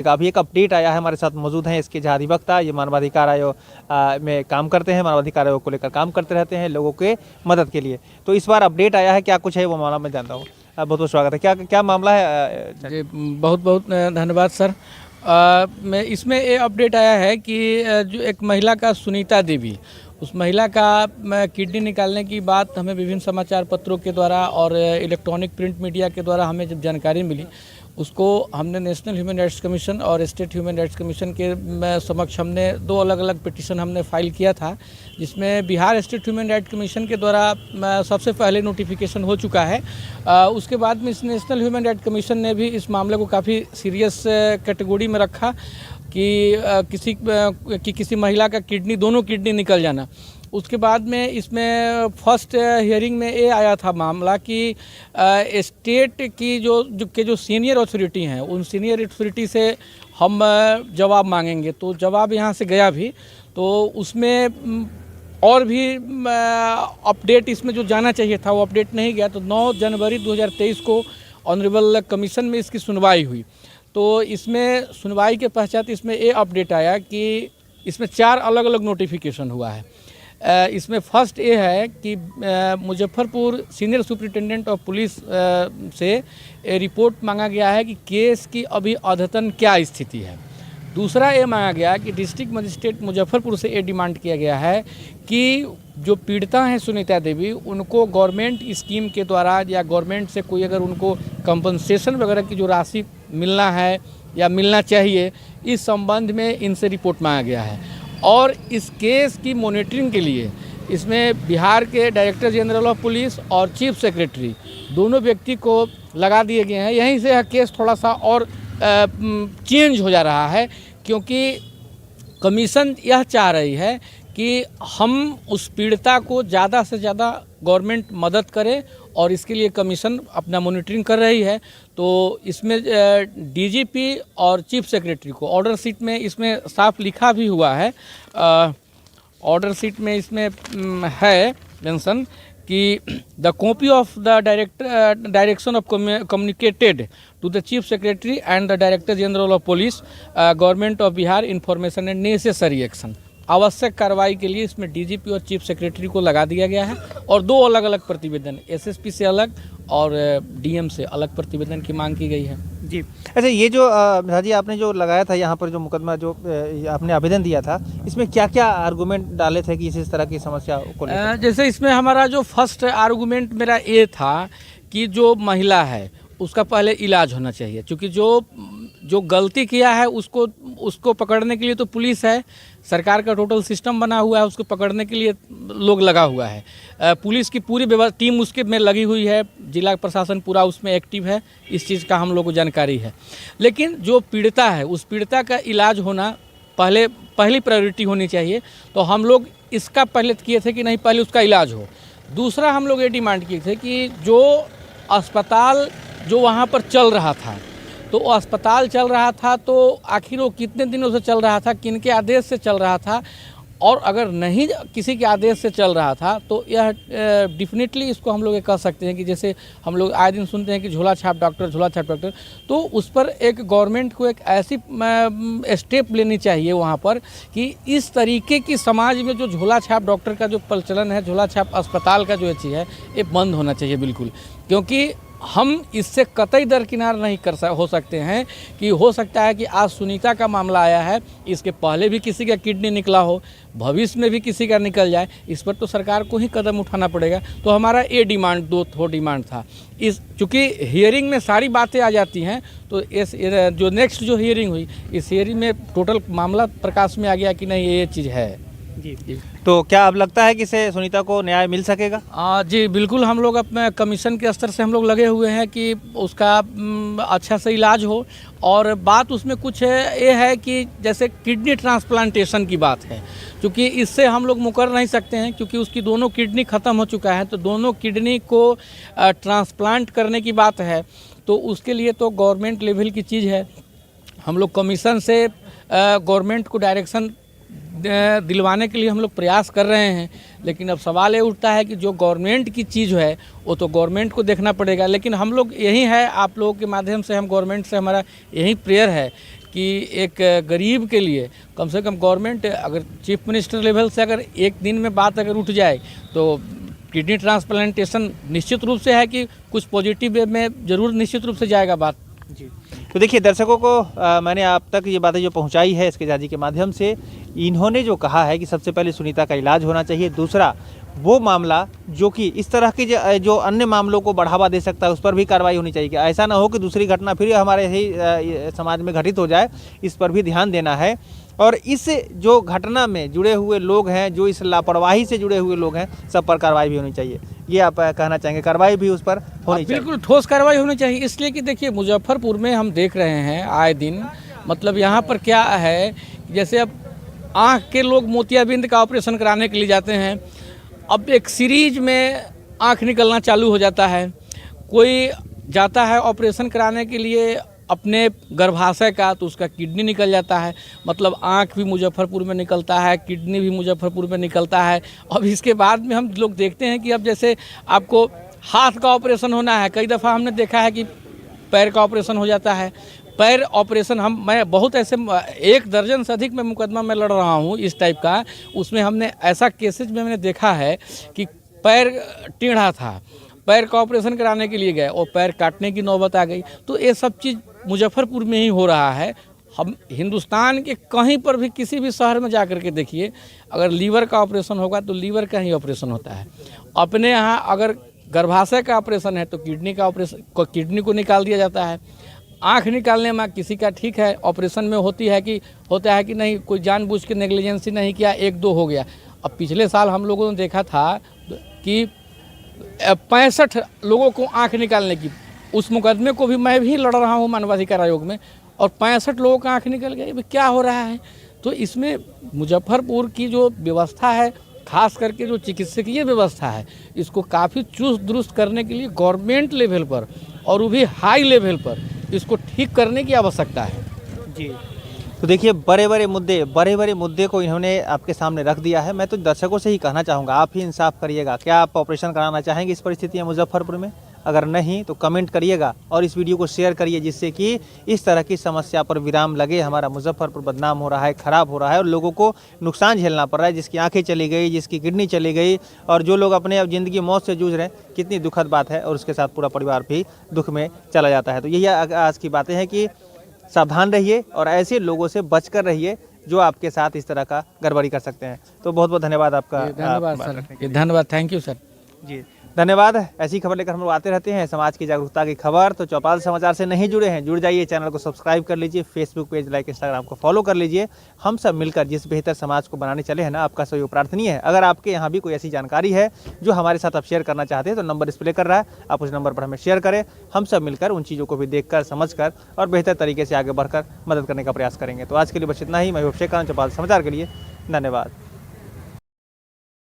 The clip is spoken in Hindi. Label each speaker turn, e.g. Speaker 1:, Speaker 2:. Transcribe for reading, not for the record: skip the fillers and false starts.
Speaker 1: अभी एक अपडेट आया है, हमारे साथ मौजूद हैं इसके जो अधिवक्ता, ये मानवाधिकार आयोग में काम करते हैं, मानवाधिकार आयोग को लेकर काम करते रहते हैं लोगों के मदद के लिए। तो इस बार अपडेट आया है, क्या कुछ है वो मामला मैं जानता हूँ। बहुत बहुत स्वागत है। क्या क्या मामला है?
Speaker 2: जी बहुत बहुत धन्यवाद सर। मैं इसमें ये अपडेट आया है कि जो एक महिला का सुनीता देवी, उस महिला का किडनी निकालने की बात हमें विभिन्न समाचार पत्रों के द्वारा और इलेक्ट्रॉनिक प्रिंट मीडिया के द्वारा हमें जब जानकारी मिली, उसको हमने नेशनल ह्यूमन राइट्स कमीशन और स्टेट ह्यूमन राइट्स कमीशन के समक्ष हमने दो अलग अलग पिटीशन हमने फाइल किया था, जिसमें Bihar state human rights commission के द्वारा सबसे पहले नोटिफिकेशन हो चुका है। उसके बाद में इस नेशनल ह्यूमन राइट्स कमीशन ने भी इस मामले को काफ़ी सीरियस कैटेगरी में रखा कि किसी महिला का किडनी, दोनों किडनी निकल जाना। उसके बाद में इसमें फर्स्ट हियरिंग में ये आया था मामला कि स्टेट की जो सीनियर अथॉरिटी हैं, उन सीनियर अथॉरिटी से हम जवाब मांगेंगे। तो जवाब यहाँ से गया भी, तो उसमें और भी अपडेट इसमें जो जाना चाहिए था वो अपडेट नहीं गया। तो 9 जनवरी 2023 को ऑनरेबल कमीशन में इसकी सुनवाई हुई। तो इसमें सुनवाई के पश्चात इसमें ये अपडेट आया कि इसमें 4 अलग अलग नोटिफिकेशन हुआ है। इसमें फर्स्ट ये है कि Muzaffarpur senior superintendent of police से रिपोर्ट मांगा गया है कि केस की अभी अद्यतन क्या स्थिति है। दूसरा ये मांगा गया कि डिस्ट्रिक्ट मजिस्ट्रेट मुजफ्फरपुर से ये डिमांड किया गया है कि जो पीड़िता हैं सुनीता देवी, उनको गवर्नमेंट स्कीम के द्वारा या गवर्नमेंट से कोई अगर उनको कंपनसेशन वगैरह की जो राशि मिलना है या मिलना चाहिए, इस संबंध में इनसे रिपोर्ट मांगा गया है। और इस केस की मॉनिटरिंग के लिए इसमें बिहार के डायरेक्टर जनरल ऑफ पुलिस और चीफ सेक्रेटरी दोनों व्यक्ति को लगा दिए गए हैं। यहीं से यह केस थोड़ा सा और चेंज हो जा रहा है, क्योंकि कमीशन यह चाह रही है कि हम उस पीड़िता को ज़्यादा से ज़्यादा गवर्नमेंट मदद करे, और इसके लिए कमीशन अपना मॉनिटरिंग कर रही है। तो इसमें डीजीपी और चीफ सेक्रेटरी को ऑर्डर शीट में इसमें साफ लिखा भी हुआ है। ऑर्डर शीट में इसमें है मेंशन कि the copy of the direction of communicated to the chief secretary and the director general of police government of Bihar information and necessary action. आवश्यक कार्रवाई के लिए इसमें डीजीपी और चीफ सेक्रेटरी को लगा दिया गया है, और 2 अलग अलग प्रतिवेदन, एसएसपी से अलग और डीएम से अलग प्रतिवेदन की मांग की गई है।
Speaker 1: जी अच्छा, ये जो जी आपने जो लगाया था यहाँ पर, जो मुकदमा जो आपने आवेदन दिया था, इसमें क्या क्या आर्गूमेंट डाले थे कि इस तरह की समस्या को लेकर?
Speaker 2: जैसे इसमें हमारा जो फर्स्ट आर्गूमेंट मेरा ये था कि जो महिला है उसका पहले इलाज होना चाहिए, क्योंकि जो गलती किया है उसको पकड़ने के लिए तो पुलिस है, सरकार का टोटल सिस्टम बना हुआ है, उसको पकड़ने के लिए लोग लगा हुआ है। पुलिस की पूरी टीम उसके में लगी हुई है, जिला प्रशासन पूरा उसमें एक्टिव है, इस चीज़ का हम लोग को जानकारी है। लेकिन जो पीड़िता है, उस पीड़िता का इलाज होना पहली प्रायोरिटी होनी चाहिए। तो हम लोग इसका पहले किए थे कि नहीं, पहले उसका इलाज हो। दूसरा हम लोग ये डिमांड किए थे कि जो अस्पताल जो वहाँ पर चल रहा था, तो अस्पताल चल रहा था तो आखिर वो कितने दिनों से चल रहा था, किनके आदेश से चल रहा था, और अगर नहीं किसी के आदेश से चल रहा था तो यह डेफिनेटली इसको हम लोग ये कह सकते हैं कि जैसे हम लोग आए दिन सुनते हैं कि झोला छाप डॉक्टर, तो उस पर एक गवर्नमेंट को एक ऐसी स्टेप लेनी चाहिए वहाँ पर कि इस तरीके की समाज में जो झोला छाप डॉक्टर का जो प्रचलन है, झोला छाप अस्पताल का जो चीज़ है, ये बंद होना चाहिए बिल्कुल। क्योंकि हम इससे कतई दरकिनार नहीं हो सकते हैं कि हो सकता है कि आज सुनीता का मामला आया है, इसके पहले भी किसी का किडनी निकला हो, भविष्य में भी किसी का निकल जाए, इस पर तो सरकार को ही कदम उठाना पड़ेगा। तो हमारा ये डिमांड, 2 डिमांड था। चूँकि हियरिंग में सारी बातें आ जाती हैं, तो इस जो नेक्स्ट जो हियरिंग हुई, इस हियरिंग में टोटल मामला प्रकाश में आ गया कि नहीं ये चीज़ है।
Speaker 1: जी तो क्या अब लगता है कि इसे सुनीता को न्याय मिल सकेगा?
Speaker 2: जी बिल्कुल, हम लोग अपने कमीशन के स्तर से हम लोग लगे हुए हैं कि उसका अच्छा से इलाज हो। और बात उसमें कुछ ये है कि जैसे किडनी ट्रांसप्लांटेशन की बात है, क्योंकि इससे हम लोग मुकर नहीं सकते हैं, क्योंकि उसकी दोनों किडनी ख़त्म हो चुका है, तो दोनों किडनी को ट्रांसप्लांट करने की बात है। तो उसके लिए तो गवर्नमेंट लेवल की चीज़ है। हम लोग कमीशन से गवर्नमेंट को डायरेक्शन दिलवाने के लिए हम लोग प्रयास कर रहे हैं, लेकिन अब सवाल ये उठता है कि जो गवर्नमेंट की चीज़ है वो तो गवर्नमेंट को देखना पड़ेगा। लेकिन हम लोग यही है, आप लोगों के माध्यम से हम गवर्नमेंट से हमारा यही प्रेयर है कि एक गरीब के लिए कम से कम गवर्नमेंट अगर चीफ मिनिस्टर लेवल से अगर एक दिन में बात अगर उठ जाए तो किडनी ट्रांसप्लांटेशन निश्चित रूप से है कि कुछ पॉजिटिव वे में ज़रूर निश्चित रूप से जाएगा बात।
Speaker 1: जी, तो देखिए दर्शकों को मैंने आप तक ये बातें जो पहुंचाई है इसके जाजी के माध्यम से, इन्होंने जो कहा है कि सबसे पहले सुनीता का इलाज होना चाहिए, दूसरा वो मामला जो कि इस तरह के जो अन्य मामलों को बढ़ावा दे सकता है उस पर भी कार्रवाई होनी चाहिए कि ऐसा ना हो कि दूसरी घटना फिर हमारे ही समाज में घटित हो जाए, इस पर भी ध्यान देना है। और इस जो घटना में जुड़े हुए लोग हैं, जो इस लापरवाही से जुड़े हुए लोग हैं, सब पर कार्रवाई भी होनी चाहिए, ये आप कहना चाहेंगे? कार्रवाई भी उस पर होनी चाहिए,
Speaker 2: बिल्कुल ठोस कार्रवाई होनी चाहिए। इसलिए कि देखिए मुजफ्फरपुर में हम देख रहे हैं आए दिन, मतलब यहाँ पर क्या है, जैसे अब आँख के लोग मोतियाबिंद का ऑपरेशन कराने के लिए जाते हैं, अब एक सीरीज में आँख निकलना चालू हो जाता है। कोई जाता है ऑपरेशन कराने के लिए अपने गर्भाशय का, तो उसका किडनी निकल जाता है, मतलब आँख भी मुजफ्फरपुर में निकलता है, किडनी भी मुजफ्फरपुर में निकलता है। अब इसके बाद में हम लोग देखते हैं कि अब जैसे आपको हाथ का ऑपरेशन होना है, कई दफ़ा हमने देखा है कि पैर का ऑपरेशन हो जाता है। पैर ऑपरेशन मैं बहुत ऐसे 1 दर्जन से अधिक में मुकदमा मैं लड़ रहा हूँ इस टाइप का, उसमें हमने ऐसा केसेज में मैंने देखा है कि पैर टेढ़ा था, पैर का ऑपरेशन कराने के लिए गए और पैर काटने की नौबत आ गई। तो ये सब चीज़ मुजफ्फरपुर में ही हो रहा है। हम हिंदुस्तान के कहीं पर भी किसी भी शहर में जा कर के देखिए, अगर लीवर का ऑपरेशन होगा तो लीवर का ही ऑपरेशन होता है। अपने यहाँ अगर गर्भाशय का ऑपरेशन है तो किडनी का ऑपरेशन, किडनी को निकाल दिया जाता है। आँख निकालने में किसी का ठीक है ऑपरेशन में होता है कि नहीं, कोई जानबूझ के नेग्लिजेंसी नहीं किया, 1-2 हो गया। अब पिछले साल हम लोगों ने देखा था कि 65 लोगों को आँख निकालने की, उस मुकदमे को भी मैं भी लड़ रहा हूँ मानवाधिकार आयोग में, और 65 लोगों का आँख निकल गई। ये क्या हो रहा है? तो इसमें मुजफ्फरपुर की जो व्यवस्था है, खास करके जो चिकित्सकीय व्यवस्था है, इसको काफ़ी चुस्त दुरुस्त करने के लिए गवर्नमेंट लेवल पर और वो भी हाई लेवल पर इसको ठीक करने की आवश्यकता है।
Speaker 1: जी, तो देखिए बड़े बड़े मुद्दे को इन्होंने आपके सामने रख दिया है। मैं तो दर्शकों से ही कहना चाहूँगा, आप ही इंसाफ करिएगा। क्या आप ऑपरेशन कराना चाहेंगे इस परिस्थिति में मुजफ्फरपुर में? अगर नहीं तो कमेंट करिएगा और इस वीडियो को शेयर करिए, जिससे कि इस तरह की समस्या पर विराम लगे। हमारा मुजफ्फरपुर बदनाम हो रहा है, ख़राब हो रहा है और लोगों को नुकसान झेलना पड़ रहा है, जिसकी आंखें चली गई, जिसकी किडनी चली गई, और जो लोग अपने अब ज़िंदगी मौत से जूझ रहे हैं। कितनी दुखद बात है, और उसके साथ पूरा परिवार भी दुख में चला जाता है। तो यही आज की बातें हैं कि सावधान रहिए और ऐसे लोगों से बचकर रहिए जो आपके साथ इस तरह का गड़बड़ी कर सकते हैं। तो बहुत बहुत धन्यवाद आपका।
Speaker 2: धन्यवाद सर, धन्यवाद, थैंक यू सर।
Speaker 1: जी धन्यवाद। ऐसी खबर लेकर हम लोग आते रहते हैं, समाज की जागरूकता की खबर। तो चौपाल समाचार से नहीं जुड़े हैं, जुड़ जाइए, चैनल को सब्सक्राइब कर लीजिए, फेसबुक पेज लाइक, इंस्टाग्राम को फॉलो कर लीजिए। हम सब मिलकर जिस बेहतर समाज को बनाने चले हैं ना, आपका सहयोग प्रार्थनीय है। अगर आपके यहाँ भी कोई ऐसी जानकारी है जो हमारे साथ आप शेयर करना चाहते हैं तो नंबर डिस्प्ले कर रहा है, आप उस नंबर पर हमें शेयर करें। हम सब मिलकर उन चीज़ों को भी देखकर, समझकर और बेहतर तरीके से आगे बढ़कर मदद करने का प्रयास करेंगे। तो आज के लिए बस इतना ही। मैं अभिषेक, चौपाल समाचार के लिए धन्यवाद।